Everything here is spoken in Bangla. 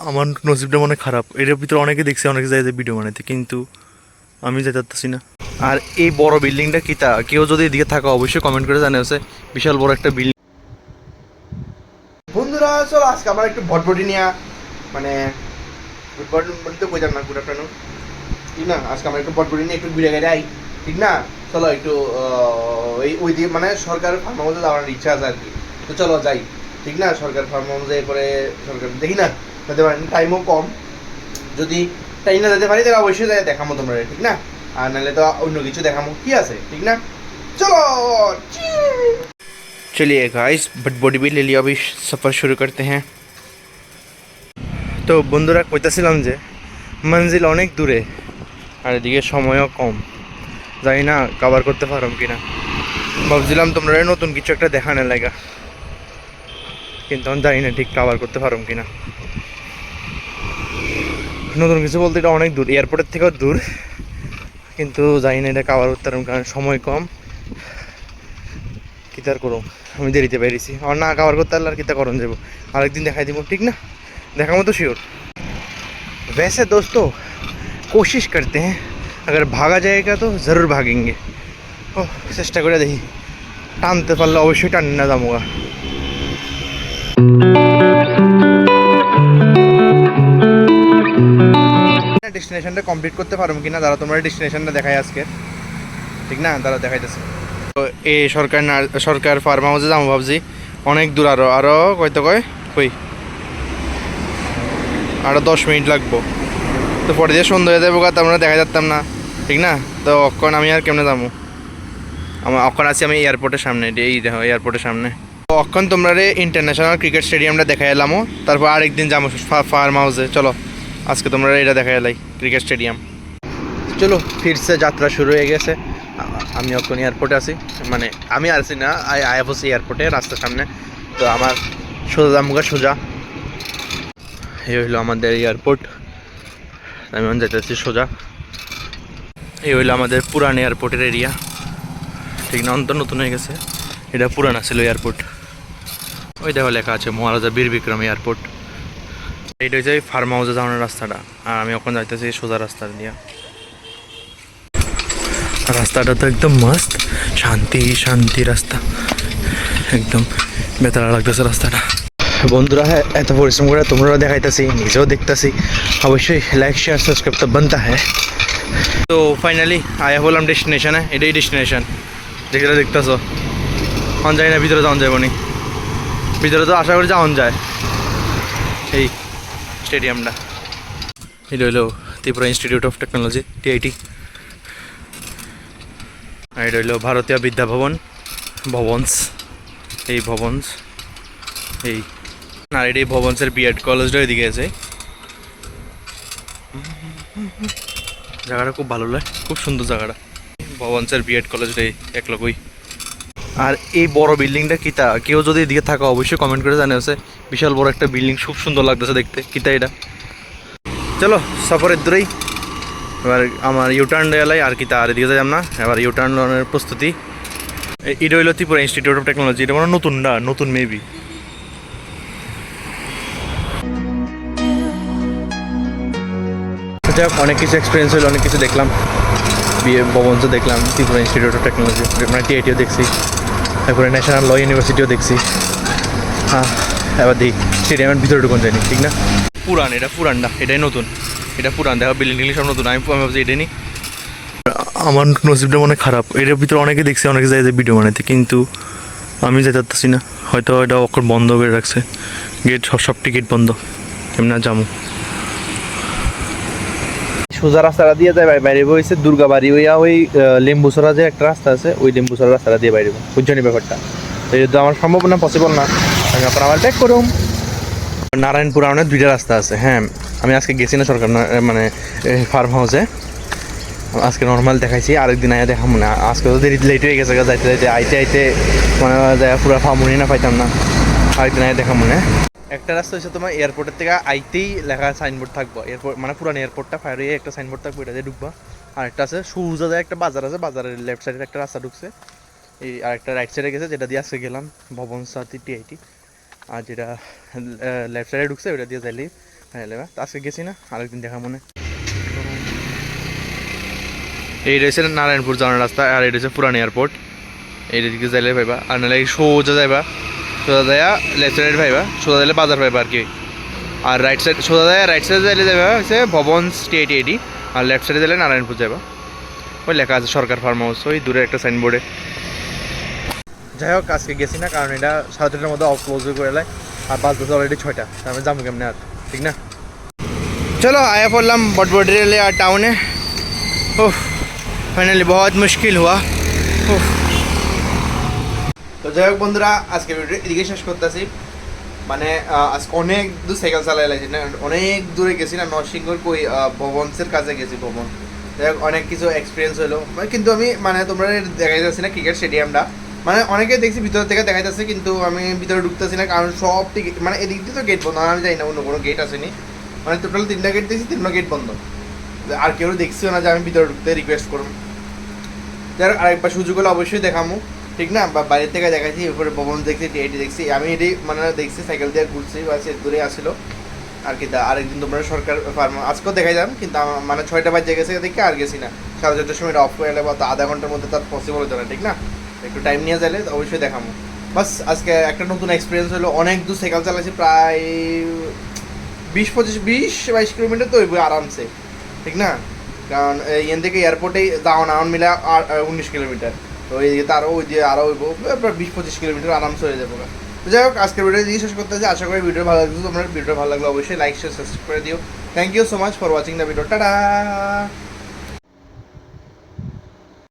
আমার নসিবটা মনে খারাপ। এটার ভিতরে অনেকে দেখছে, অনেকে যায় ভিডিও বানাইতে, কিন্তু আমি যেতে পারতেছি না। আর এই বড় বিল্ডিংটা কিতা, কেউ যদি এদিকে থাকা অবশ্যই কমেন্ট করে জানাচ্ছে। বিশাল বড় একটা বিল্ডিং। বন্ধুরা চলো আজকে আমার একটু ভটভটি নিয়ে মানে ভটভটি তো বোঝাম না, গুড আফটারনুন, ঠিক না? আজকে আমার একটু ভটভটি নিয়ে একটু ঘুরে গেলে আই, ঠিক না? চলো একটু ওই দিকে মানে সরকার ফার্ম হাউসে যাওয়ার ইচ্ছা আছে আর কি। তো চলো যাই, ঠিক না? সরকার ফার্ম হাউসে পরে সরকার দেখি না যেতে পারেন, টাইমও কম। যদি টাইম না যেতে পারি তাহলে অবশ্যই যাই দেখামো তোমরা, ঠিক না? আর নাহলে তো অন্য কিছু দেখামো, কি আছে, ঠিক না? চলো चलिए गाइस, बट बॉडी भी ले लिया, अभी सफ़र शुरू करते हैं। তো বন্ধুরা কইতাছিলাম যে মঞ্জিল অনেক দূরে আর এদিকে সময়ও কম, জানি না কভার করতে পারম কিনা। ভাবছিলাম তোমরা নতুন কিছু একটা দেখানোর লাগা, কিন্তু আমি জানি না ঠিক কভার করতে পারম কিনা। নতুন কিছু বলতে এটা অনেক দূর, এয়ারপোর্টের থেকেও দূর, কিন্তু জানি না এটা কভার করতে পারম কারণ সময় কম। কিতার করো, আমি দেরিতে বেরিয়েছি, আর না কভার করতে পারলে আর কিতা করণ যাবো, আরেকদিন দেখাই দিব, ঠিক না? দেখার মতো শিওর। वैसे दोस्तों कोशिश करते हैं, अगर भागा जाएगा तो ज़रूर भागेंगे। ओह চেষ্টা করে দেখি, টানতে পারলে অবশ্যই টানি না যাবো। ডেস্টিনেশনটা কমপ্লিট করতে পারবো কিনা দাঁড়া, তোমরা ডেস্টিনেশনটা দেখাই আজকে, ঠিক না? দাঁড়া দেখাইতেছে। তো এই সরকার ফার্ম হাউসে যাবো ভাবছি, অনেক দূর, আরও কয়তো কই আরও 10 মিনিট লাগবো। তো পরে দিয়ে সন্ধ্যা হয়ে যাবো, তোমরা দেখা যাতাম না, ঠিক না? তো অক্ষণ আমি আর কেমনে যাবো, অক্ষণ আছি আমি এয়ারপোর্টের সামনে, এই দেখো এয়ারপোর্টের সামনে। তো অক্ষণ তোমরা ইন্টারন্যাশনাল ক্রিকেট স্টেডিয়ামটা দেখা এলামও, তারপর আরেকদিন যাবো ফার্ম হাউসে। চলো আজকে তোমরা এটা দেখা এলাই ক্রিকেট স্টেডিয়াম। চলো ফিরছে, যাত্রা শুরু হয়ে গেছে। আমি এখন এয়ারপোর্টে আছি, মানে আমি আছি না, আই বসি এয়ারপোর্টে, রাস্তার সামনে। তো আমার সোজা জামুগা সোজা, এই হইলো আমাদের এয়ারপোর্ট। আমি এখন যাইতেছি সোজা। এই হইলো আমাদের পুরান এয়ারপোর্টের এরিয়া, ঠিক না? অন্তর নতুন হয়ে গেছে, এটা পুরান ছিল এয়ারপোর্ট। ওই দেখো লেখা আছে মহারাজা বীর বিক্রম এয়ারপোর্ট। এইটা হচ্ছে ফার্ম হাউসে যাওয়ার রাস্তাটা, আর আমি এখন যাইতেছি সোজা রাস্তা দিয়ে। রাস্তাটা তো একদম মস্ত, শান্তি শান্তি রাস্তা, একদম বেতারা লাগতেছে রাস্তাটা। বন্ধুরা হ্যাঁ, এত পরিশ্রম করে তোমরা দেখাইতেছি, নিজেও দেখতেছি, অবশ্যই লাইক শেয়ার সাবস্ক্রাইব তো বানতা হ্যাঁ। তো ফাইনালি আয়া বললাম ডেস্টিনেশনে, এটাই ডেস্টিনেশন যেটা দেখতেছো। অন যায় না, ভিতরে যাওয়া যাবো নি, ভিতরে তো আশা করি যাওয়া যায়। এই স্টেডিয়ামটা এটা হইলো Tripura institute of technology, TIT। আর এটা হইলো ভারতীয় বিদ্যা ভবন, ভবনস, এই ভবনস, এই আর এটাই ভবনসের বিএড কলেজটা এদিকে আছে। জায়গাটা খুব ভালো লাগে, খুব সুন্দর জায়গাটা। ভবনসের বিএড কলেজটাই এক লগই। আর এই বড় বিল্ডিংটা কিতা, কেউ যদি এদিকে থাকা অবশ্যই কমেন্ট করে জানাচ্ছে। বিশাল বড় একটা বিল্ডিং, খুব সুন্দর লাগতেছে দেখতে, কিতা এটা। চলো সফরের দূরেই এবার আমার ইউটার্ন এলাই, আর কিতা আর এদিকে যাই না, এবার ইউটার্নের প্রস্তুতি। এটা হইলো ত্রিপুরা ইনস্টিটিউট অফ টেকনোলজি, এটা মানে নতুন না, নতুন মেবি। যাই হোক, অনেক কিছু এক্সপিরিয়েন্স হলো, অনেক কিছু দেখলাম। বিয়ে ভবনও দেখলাম, ত্রিপুরা ইনস্টিটিউট অফ টেকনোলজি মানে TITও দেখছি, তারপরে ন্যাশনাল ল ইউনিভার্সিটিও দেখছি। হ্যাঁ এবার দেখি স্টেডিয়ামের ভিতরে ঢুকুন যায়নি, ঠিক না? পুরান, এটা পুরান না, এটাই নতুন, এটা পুরান। দেখা বিল্ডিং টিল্ডিং সব নতুন, আমি ভাবছি এটাই নি। আমার নসিবটা মনে খারাপ, এটার ভিতরে অনেকে দেখছি, অনেকে যায় ভিডিও বানাইতে, কিন্তু আমি যেতে পারতেছি না। হয়তো এটা অক্ষর বন্ধ করে রাখছে, গেট সব টিকিট বন্ধ, এমনি আর যাবো। সোজা রাস্তাটা দিয়ে যায় বাইরে হয়েছে দুর্গাবাড়ি হইয়া, ওই লেম্বুসরা যে একটা রাস্তা আছে, ওই লেম্বুসরা রাস্তাটা দিয়ে বাইরে বুঝছনি ব্যাপারটা। তো এটা তো আমার সম্ভব না, পসিবল না, আমি আপনার আবার ট্যাক করুম। নারায়ণপুর আমার 2টা রাস্তা আছে। হ্যাঁ আমি আজকে গেছি না সরকার মানে ফার্ম হাউসে, আজকে নর্মাল দেখাইছি, আরেকদিন আয়া দেখাবো না। আজকে তো দেরি লেট হয়ে গেছে, যাইতে যাইতে আইতে মানে পুরো ফার্মুনি না পাইতাম না, আরেকদিন আয়া দেখাবো না। একটা রাস্তা হচ্ছে তোমার এয়ারপোর্টের থেকে আইতেই লেখা সাইনবোর্ড থাকবো, এয়ারপোর্ট মানে পুরানো এয়ারপোর্টটা ফায়ার হয়ে একটা সাইনবোর্ড থাকবো, এটা দিয়ে ঢুকবা। আর একটা আছে সুজা যায় একটা বাজার আছে, বাজারের লেফট সাইডে একটা রাস্তা ঢুকছে, এই আরেকটা রাইট সাইডে গেছে, যেটা দিয়ে আজকে গেলাম ভবন সাথী TIT। আর যেটা লেফট সাইডে ঢুকছে ওইটা দিয়ে যাইলেই হ্যাঁ লেবা তো আজকে গেছি না আরেকদিন দেখা মনে এই রয়েছে নারায়ণপুর যাওয়ার রাস্তা আর এটা হচ্ছে পুরান এয়ারপোর্ট এইদিকে যাইলে পাইবা আর নাহলে সোজা যাইবা সোজা যাইয়া লেফট সাইড পাইবা সোজা যাইলে বাজার পাইবা আর কি আর রাইট সাইড সোজা যায় রাইট সাইডে যাইলে যাবা হচ্ছে ভবন স্টেট এডি আর লেফট সাইডে যাইলে নারায়ণপুর যাবা ওই লেখা আছে সরকার ফার্ম হাউস ওই দূরে একটা সাইনবোর্ডে যাই হোক আজকে গেছি না কারণ এটা 3:30টার মধ্যে অফ ক্লোজ করে এলাই আর বাজতেছে অলরেডি 6টা আমি যাবো কেমনে আর ঠিক না চলো আয়া পড়লাম বটবটি রেলে আর টাউনে ওহ ফাইনালি বহুত মুশকিল হুয়া ওহ তো যাই হোক বন্ধুরা আজকে ভিডিও এদিকে শেষ করতেছি মানে আজকে অনেক দূর সাইকেল চালাই লাগছে না অনেক দূরে গেছি না নরসিংহর কই ভবনসের কাছে গেছি ভবন যাই হোক অনেক কিছু এক্সপিরিয়েন্স হলো কিন্তু আমি মানে তোমরা দেখাই যাচ্ছি না ক্রিকেট স্টেডিয়ামটা মানে অনেকে দেখছি ভিতর থেকে দেখা যাচ্ছে কিন্তু আমি ভিতরে ঢুকতেছি না কারণ সব থেকে মানে এদিক দিয়ে তো গেট বন্ধ আমি জানি না অন্য কোনো গেট আসেনি মানে টোটাল 3টা গেট দেখছি 3টা গেট বন্ধ আর কেউ দেখছিও না যে আমি ভিতরে ঢুকতে রিকোয়েস্ট করব যাই হোক আরেকবার সুযোগ হলে অবশ্যই দেখামো ঠিক না বা বাইরে থেকে দেখাচ্ছি এরপরে ভবন দেখছি এটি দেখছি আমি এটি মানে দেখছি সাইকেল দিয়ে ঘুরছি বা সে দূরে আসছিল আর কি আরেকদিন তোমরা সরকার ফার্ম আজকেও দেখাই যান কিন্তু মানে 6টা বাজে গেছে দেখে আর গেছি না 4:30টার সময় অফ করে এলে বা তো আধা ঘন্টার মধ্যে তার পসিবল হতো না ঠিক না একটু টাইম নিয়ে যাইলে অবশ্যই দেখাবো বাস আজকে একটা নতুন এক্সপিরিয়েন্স হলো অনেক দূর সাইকেল চালাইছি প্রায় 20-22 কিলোমিটার তো হইব আরামসে ঠিক না কারণ এখান থেকে এয়ারপোর্টে যাওয়া না মিলে 19 কিলোমিটার তো এই তারও ওই দিয়ে আরও হইব প্রায় 20-25 কিলোমিটার আরামসে হয়ে যাবো তো যাই হোক আজকের ভিডিও দিয়ে শেষ করতে হচ্ছে আশা করি ভিডিও ভালো লাগছে তোমার ভিডিও ভালো লাগলে অবশ্যই লাইক শেয়ার সাবস্ক্রাইব করে দিও thank you so much for watching the video tata